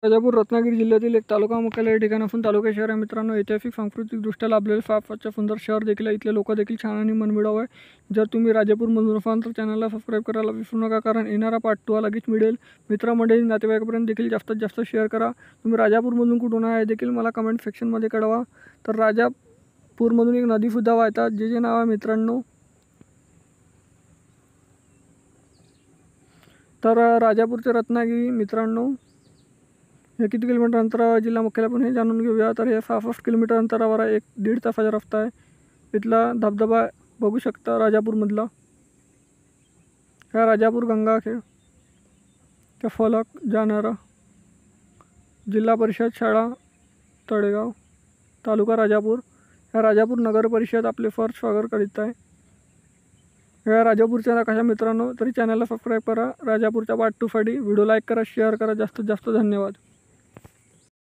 राजापूर रत्नागिरी जिल्ह्यातील एक तालुका मुख्यालय ठिकाण असून तालुका शहर आहे मित्रांनो. ऐतिहासिक सांस्कृतिकदृष्ट्या लाभलेले फार सुंदर शहर देखील आहे. इथले लोक देखील छान आणि मनमिळाऊ आहे. जर तुम्ही राजापूरमधून असाल तर चॅनलला सबस्क्राईब करायला विसरू नका, कारण येणारा पार्ट 2 लगेच मिळेल. मित्रमंडळी नातेवाईकांपर्यंत देखील जास्तीत जास्त शेअर करा. तुम्ही राजापूरमधून कुठून आहे देखील मला कमेंट सेक्शनमध्ये कळवा. तर राजापूरमधून एक नदीसुद्धा वाहतात, जे नाव आहे मित्रांनो. तर राजापूरचे रत्नागिरी मित्रांनो हे किती किलोमीटर अंतरावर जिल्हा मुख्यालय हे जाणून घेऊया. तर हे 66 किलोमीटर अंतरावर आहे. 1-1.5 तासाचा रस्ता आहे. इथला धबधबा बघू शकता राजापूरमधला. हा राजापूर गंगाखेड त्या फलक जाणारा. जिल्हा परिषद शाळा तळेगाव, तालुका राजापूर. ह्या राजापूर नगर परिषद आपले स्वागत करीत आहे. ह्या राजापूरच्या कशा मित्रांनो, तरी चॅनलला सबस्क्राईब करा. राजापूरच्या पार्ट 2 साठी व्हिडिओ लाईक करा, शेअर करा. जास्तीत जास्त धन्यवाद.